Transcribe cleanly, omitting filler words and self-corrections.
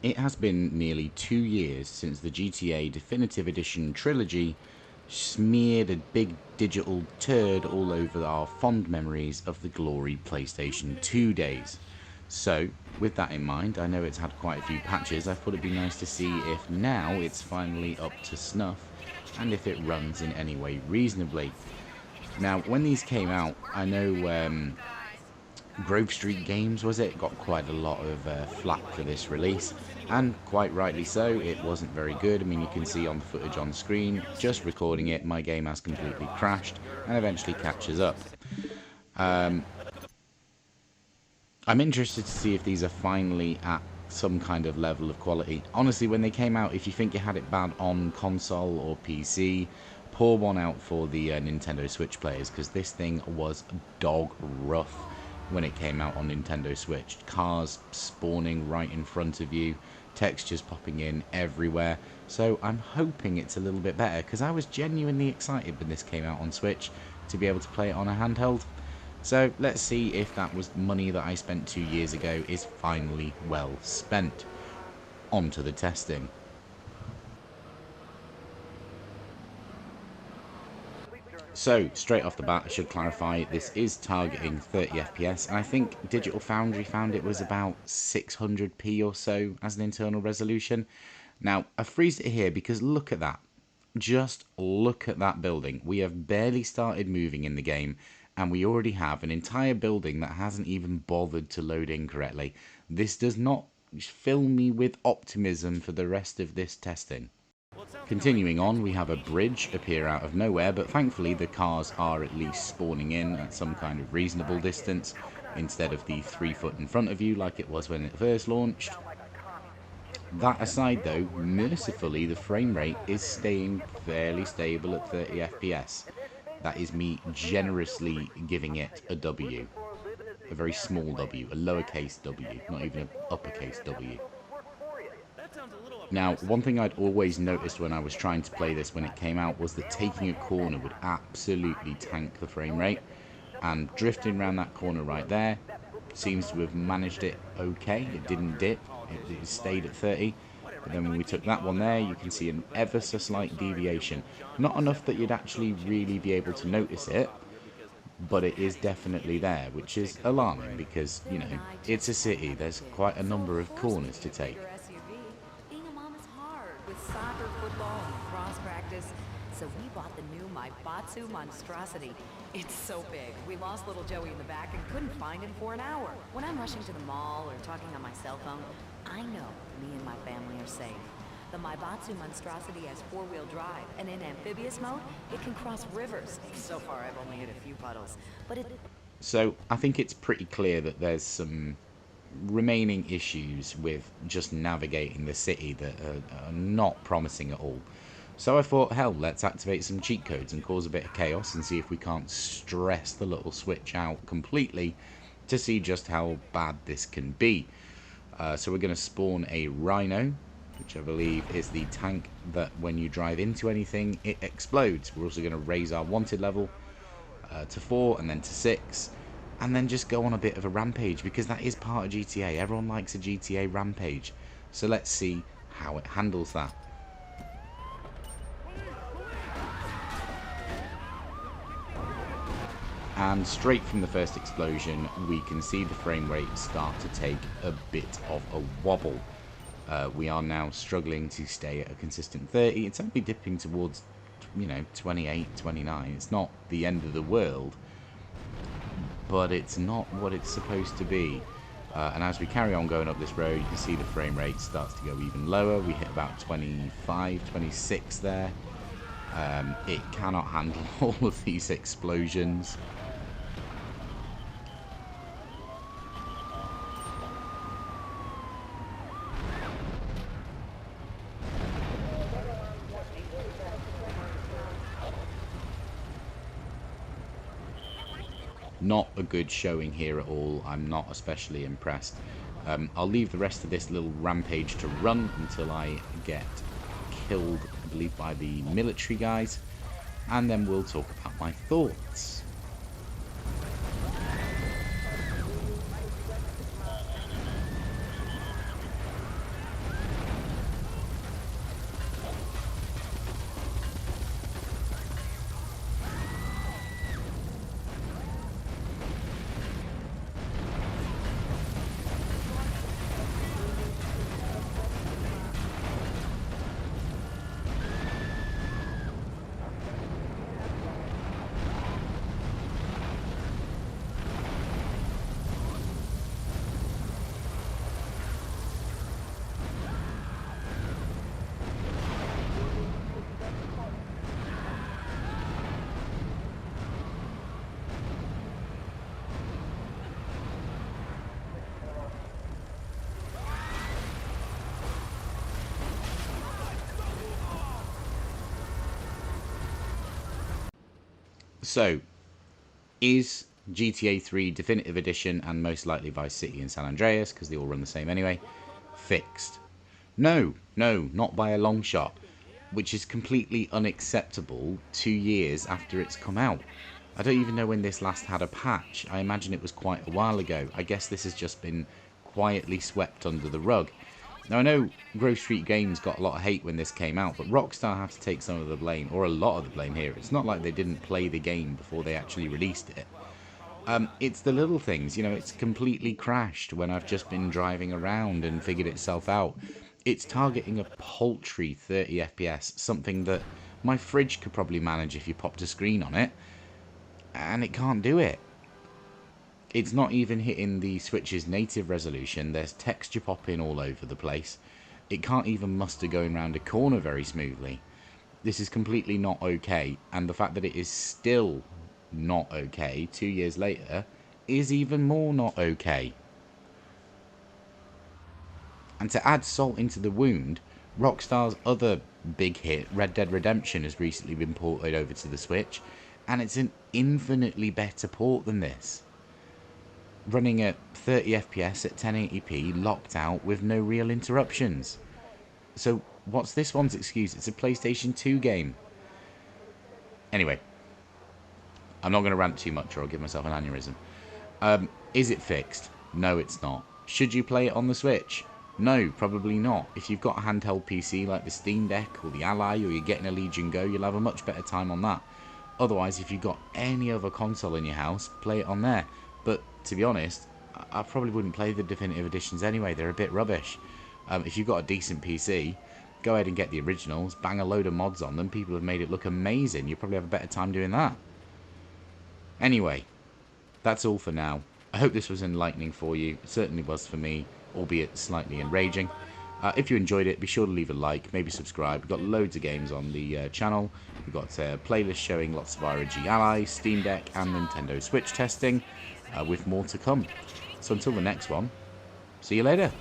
It has been nearly 2 years since the GTA Definitive Edition trilogy smeared a big digital turd all over our fond memories of the glory PlayStation 2 days. So, with that in mind, I know it's had quite a few patches. I thought it'd be nice to see if now it's finally up to snuff and if it runs in any way reasonably. Now, when these came out, I know Grove Street Games, was it, got quite a lot of flack for this release, and quite rightly so. It wasn't very good. I mean, you can see on the footage on screen, just recording it, my game has completely crashed and eventually catches up. I'm interested to see if these are finally at some kind of level of quality. Honestly, when they came out, if you think you had it bad on console or PC, pour one out for the Nintendo Switch players, because this thing was dog rough when it came out on Nintendo Switch. Cars spawning right in front of you, textures popping in everywhere. So I'm hoping it's a little bit better, because I was genuinely excited when this came out on Switch to be able to play it on a handheld. So let's see if that was money that I spent 2 years ago is finally well spent. On to the testing. So, straight off the bat, I should clarify, this is targeting 30 FPS, and I think Digital Foundry found it was about 600p or so as an internal resolution. Now, I freezed it here because look at that. Just look at that building. We have barely started moving in the game, and we already have an entire building that hasn't even bothered to load in correctly. This does not fill me with optimism for the rest of this testing. Continuing on, we have a bridge appear out of nowhere, but thankfully the cars are at least spawning in at some kind of reasonable distance, instead of the 3 foot in front of you like it was when it first launched. That aside though, mercifully the frame rate is staying fairly stable at 30 FPS. That is me generously giving it a W. A very small W, a lowercase w, not even an uppercase W. Now, one thing I'd always noticed when I was trying to play this when it came out was that taking a corner would absolutely tank the frame rate, and drifting around that corner right there seems to have managed it okay. It didn't dip, it stayed at 30, but then when we took that one there, you can see an ever so slight deviation. Not enough that you'd actually really be able to notice it, but it is definitely there, which is alarming because, you know, it's a city, there's quite a number of corners to take. Soccer, football, and cross practice, so we bought the new My Batsu monstrosity. It's so big, we lost little Joey in the back and couldn't find him for an hour. When I'm rushing to the mall or talking on my cell phone, I know me and my family are safe. The My Batsu monstrosity has 4-wheel drive, and in amphibious mode, it can cross rivers. So far, I've only hit a few puddles, but it... So, I think it's pretty clear that there's some remaining issues with just navigating the city that are not promising at all. So I thought, hell, let's activate some cheat codes and cause a bit of chaos and see if we can't stress the little switch out completely to see just how bad this can be. So we're going to spawn a Rhino, which I believe is the tank that when you drive into anything, it explodes. We're also going to raise our wanted level to 4 and then to 6. And then just go on a bit of a rampage, because that is part of GTA. Everyone likes a GTA rampage. So let's see how it handles that. And straight from the first explosion, we can see the frame rate start to take a bit of a wobble. We are now struggling to stay at a consistent 30. It's only dipping towards, you know, 28, 29. It's not the end of the world, but it's not what it's supposed to be. And as we carry on going up this road, you can see the frame rate starts to go even lower. We hit about 25, 26 there. It cannot handle all of these explosions. Not a good showing here at all. I'm not especially impressed. I'll leave the rest of this little rampage to run until I get killed, I believe, by the military guys, and then we'll talk about my thoughts. So, is GTA 3 Definitive Edition and most likely Vice City and San Andreas, because they all run the same anyway, fixed? No, not by a long shot, which is completely unacceptable 2 years after it's come out. I don't even know when this last had a patch. I imagine it was quite a while ago. I guess this has just been quietly swept under the rug. Now, I know Grove Street Games got a lot of hate when this came out, but Rockstar have to take some of the blame, or a lot of the blame here. It's not like they didn't play the game before they actually released it. It's the little things, you know, it's completely crashed when I've just been driving around and figured itself out. It's targeting a paltry 30 FPS, something that my fridge could probably manage if you popped a screen on it, and it can't do it. It's not even hitting the Switch's native resolution. There's texture popping all over the place. It can't even muster going around a corner very smoothly. This is completely not okay, and the fact that it is still not okay 2 years later is even more not okay. And to add salt into the wound, Rockstar's other big hit, Red Dead Redemption, has recently been ported over to the Switch, and it's an infinitely better port than this. Running at 30 FPS at 1080p, locked out with no real interruptions. So what's this one's excuse? It's a PlayStation 2 game. Anyway, I'm not going to rant too much or I'll give myself an aneurysm. Is it fixed? No, it's not. Should you play it on the Switch? No, probably not. If you've got a handheld PC like the Steam Deck or the Ally, or you're getting a Legion Go, you'll have a much better time on that. Otherwise, if you've got any other console in your house, play it on there. But to be honest, I probably wouldn't play the Definitive Editions anyway. They're a bit rubbish. If you've got a decent PC, go ahead and get the originals, bang a load of mods on them. People have made it look amazing. You'll probably have a better time doing that. Anyway, that's all for now. I hope this was enlightening for you. It certainly was for me, albeit slightly enraging. If you enjoyed it, be sure to leave a like, maybe subscribe. We've got loads of games on the channel. We've got a playlist showing lots of ROG Ally, Steam Deck and Nintendo Switch testing, with more to come. So until the next one, see you later.